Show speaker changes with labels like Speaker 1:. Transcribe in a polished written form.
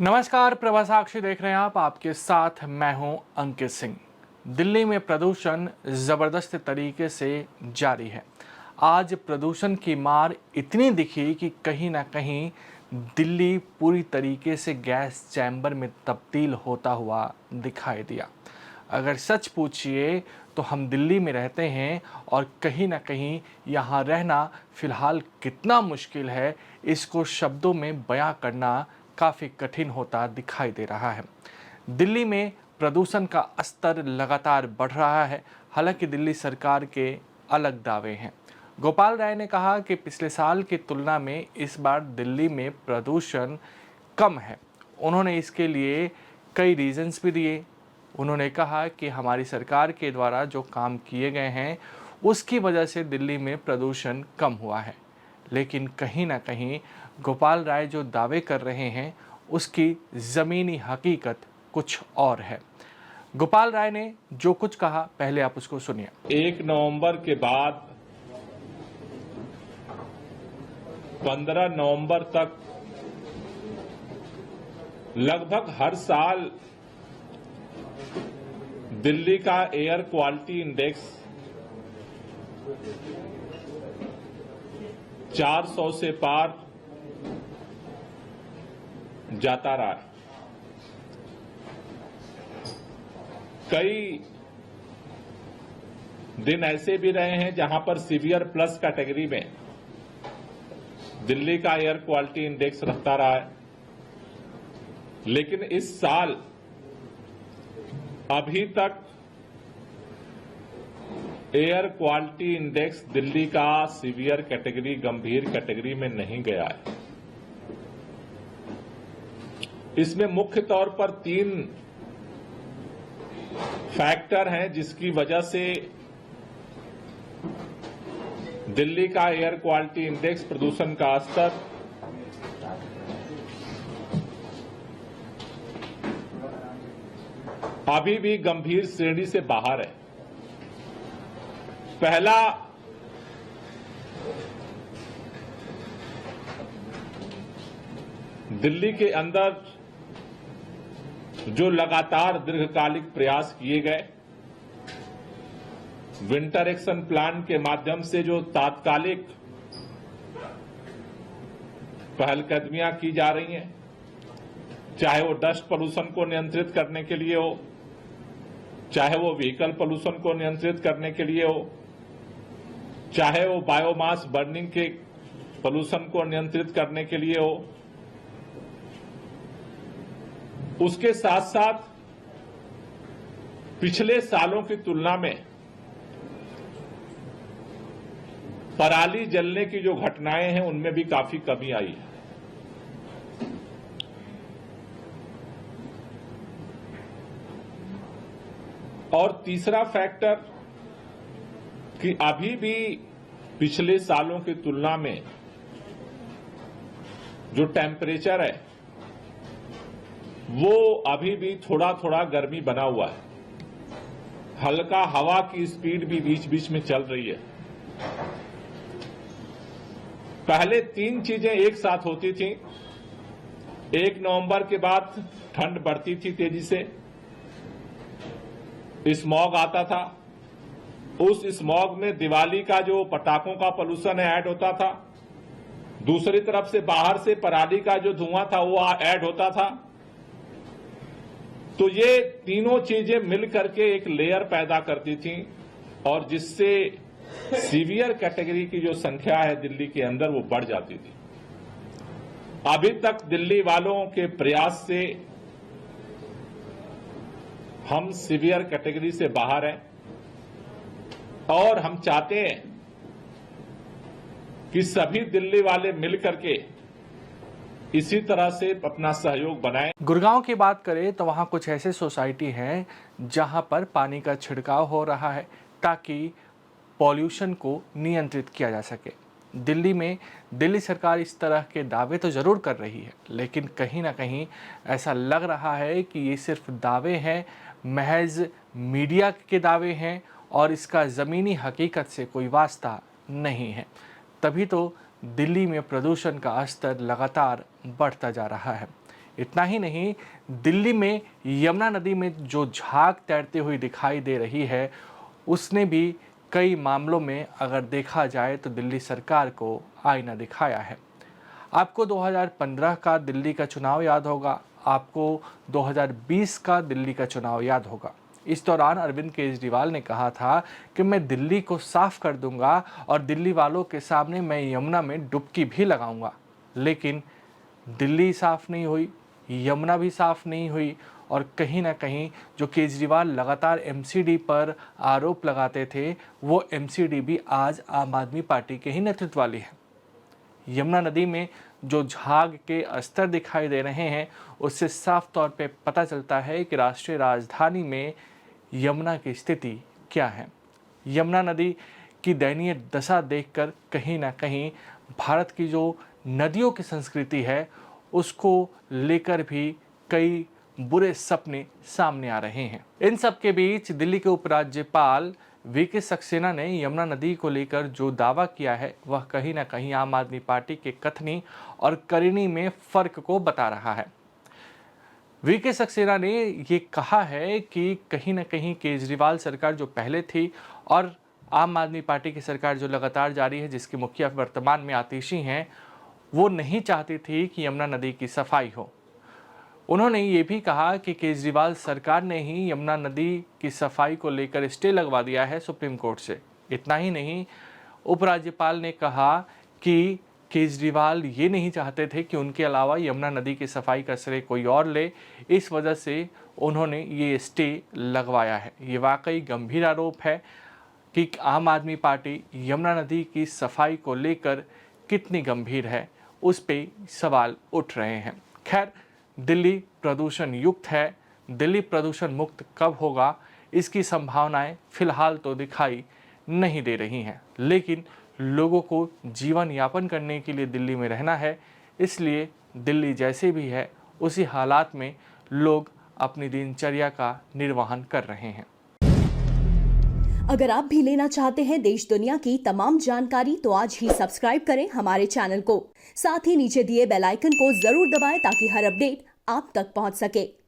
Speaker 1: नमस्कार, प्रभा साक्षी देख रहे हैं आप। आपके साथ मैं हूं अंकित सिंह। दिल्ली में प्रदूषण ज़बरदस्त तरीके से जारी है। आज प्रदूषण की मार इतनी दिखी कि कहीं ना कहीं दिल्ली पूरी तरीके से गैस चैम्बर में तब्दील होता हुआ दिखाई दिया। अगर सच पूछिए तो हम दिल्ली में रहते हैं और कहीं ना कहीं यहाँ रहना फ़िलहाल कितना मुश्किल है, इसको शब्दों में बयां करना काफ़ी कठिन होता दिखाई दे रहा है। दिल्ली में प्रदूषण का स्तर लगातार बढ़ रहा है। हालांकि दिल्ली सरकार के अलग दावे हैं। गोपाल राय ने कहा कि पिछले साल की तुलना में इस बार दिल्ली में प्रदूषण कम है। उन्होंने इसके लिए कई रीजंस भी दिए। उन्होंने कहा कि हमारी सरकार के द्वारा जो काम किए गए हैं उसकी वजह से दिल्ली में प्रदूषण कम हुआ है। लेकिन कहीं ना कहीं गोपाल राय जो दावे कर रहे हैं उसकी ज़मीनी हकीकत कुछ और है। गोपाल राय ने जो कुछ कहा, पहले आप उसको सुनिए।
Speaker 2: 1 नवंबर के बाद 15 नवंबर तक लगभग हर साल दिल्ली का एयर क्वालिटी इंडेक्स 400 से पार जाता रहा है। कई दिन ऐसे भी रहे हैं जहां पर सीवियर प्लस कैटेगरी में दिल्ली का एयर क्वालिटी इंडेक्स रहता रहा है। लेकिन इस साल अभी तक एयर क्वालिटी इंडेक्स दिल्ली का सीवियर कैटेगरी, गंभीर कैटेगरी में नहीं गया है। इसमें मुख्य तौर पर 3 फैक्टर हैं जिसकी वजह से दिल्ली का एयर क्वालिटी इंडेक्स, प्रदूषण का स्तर अभी भी गंभीर श्रेणी से बाहर है। पहला, दिल्ली के अंदर जो लगातार दीर्घकालिक प्रयास किए गए, विंटर एक्शन प्लान के माध्यम से जो तात्कालिक पहलकदमियां की जा रही हैं, चाहे वो डस्ट पोल्यूशन को नियंत्रित करने के लिए हो, चाहे वो व्हीकल पोल्यूशन को नियंत्रित करने के लिए हो, चाहे वो बायोमास बर्निंग के पोल्यूशन को नियंत्रित करने के लिए हो, उसके साथ साथ पिछले सालों की तुलना में पराली जलने की जो घटनाएं हैं उनमें भी काफी कमी आई है। और तीसरा फैक्टर कि अभी भी पिछले सालों की तुलना में जो टेम्परेचर है वो अभी भी थोड़ा थोड़ा गर्मी बना हुआ है। हल्का हवा की स्पीड भी बीच बीच में चल रही है। पहले 3 चीजें एक साथ होती थी। 1 नवंबर के बाद ठंड बढ़ती थी तेजी से, स्मॉग आता था। उस स्मॉग में दिवाली का जो पटाखों का पोल्यूशन ऐड होता था, दूसरी तरफ से बाहर से पराली का जो धुआं था वो ऐड होता था। तो ये तीनों चीजें मिल करके एक लेयर पैदा करती थी और जिससे सीवियर कैटेगरी की जो संख्या है दिल्ली के अंदर वो बढ़ जाती थी। अभी तक दिल्ली वालों के प्रयास से हम सीवियर कैटेगरी से बाहर हैं और हम चाहते हैं कि सभी दिल्ली वाले मिलकर के इसी तरह से अपना सहयोग बनाएं।
Speaker 1: गुड़गांव की बात करें तो वहाँ कुछ ऐसे सोसाइटी हैं जहाँ पर पानी का छिड़काव हो रहा है ताकि पॉल्यूशन को नियंत्रित किया जा सके। दिल्ली में दिल्ली सरकार इस तरह के दावे तो ज़रूर कर रही है, लेकिन कहीं ना कहीं ऐसा लग रहा है कि ये सिर्फ दावे हैं, महज मीडिया के दावे हैं और इसका ज़मीनी हकीकत से कोई वास्ता नहीं है। तभी तो दिल्ली में प्रदूषण का स्तर लगातार बढ़ता जा रहा है। इतना ही नहीं, दिल्ली में यमुना नदी में जो झाग तैरती हुई दिखाई दे रही है, उसने भी कई मामलों में अगर देखा जाए तो दिल्ली सरकार को आईना दिखाया है। आपको 2015 का दिल्ली का चुनाव याद होगा, आपको 2020 का दिल्ली का चुनाव याद होगा। इस दौरान अरविंद केजरीवाल ने कहा था कि मैं दिल्ली को साफ कर दूंगा और दिल्ली वालों के सामने मैं यमुना में डुबकी भी लगाऊंगा। लेकिन दिल्ली साफ नहीं हुई, यमुना भी साफ नहीं हुई और कहीं ना कहीं जो केजरीवाल लगातार एमसीडी पर आरोप लगाते थे, वो एमसीडी भी आज आम आदमी पार्टी के ही नेतृत्व वाली है। यमुना नदी में जो झाग के स्तर दिखाई दे रहे हैं, उससे साफ तौर पे पता चलता है कि राष्ट्रीय राजधानी में यमुना की स्थिति क्या है। यमुना नदी की दयनीय दशा देखकर कहीं ना कहीं भारत की जो नदियों की संस्कृति है, उसको लेकर भी कई बुरे सपने सामने आ रहे हैं। इन सब के बीच दिल्ली के उपराज्यपाल वीके सक्सेना ने यमुना नदी को लेकर जो दावा किया है, वह कहीं ना कहीं आम आदमी पार्टी के कथनी और करनी में फर्क को बता रहा है। वीके सक्सेना ने ये कहा है कि कहीं ना कहीं केजरीवाल सरकार जो पहले थी और आम आदमी पार्टी की सरकार जो लगातार जारी है, जिसकी मुखिया वर्तमान में आतिशी हैं, वो नहीं चाहती थी कि यमुना नदी की सफाई हो। उन्होंने ये भी कहा कि केजरीवाल सरकार ने ही यमुना नदी की सफाई को लेकर स्टे लगवा दिया है सुप्रीम कोर्ट से। इतना ही नहीं, उपराज्यपाल ने कहा कि केजरीवाल ये नहीं चाहते थे कि उनके अलावा यमुना नदी की सफाई का श्रेय कोई और ले, इस वजह से उन्होंने ये स्टे लगवाया है। ये वाकई गंभीर आरोप है कि आम आदमी पार्टी यमुना नदी की सफाई को लेकर कितनी गंभीर है, उस पे सवाल उठ रहे हैं। खैर, दिल्ली प्रदूषण युक्त है, दिल्ली प्रदूषण मुक्त कब होगा, इसकी संभावनाएं फिलहाल तो दिखाई नहीं दे रही हैं। लेकिन लोगों को जीवन यापन करने के लिए दिल्ली में रहना है, इसलिए दिल्ली जैसे भी है उसी हालात में लोग अपनी दिनचर्या का निर्वहन कर रहे हैं।
Speaker 3: अगर आप भी लेना चाहते हैं देश दुनिया की तमाम जानकारी, तो आज ही सब्सक्राइब करें हमारे चैनल को। साथ ही नीचे दिए बेल आइकन को जरूर दबाएं ताकि हर अपडेट आप तक पहुंच सके।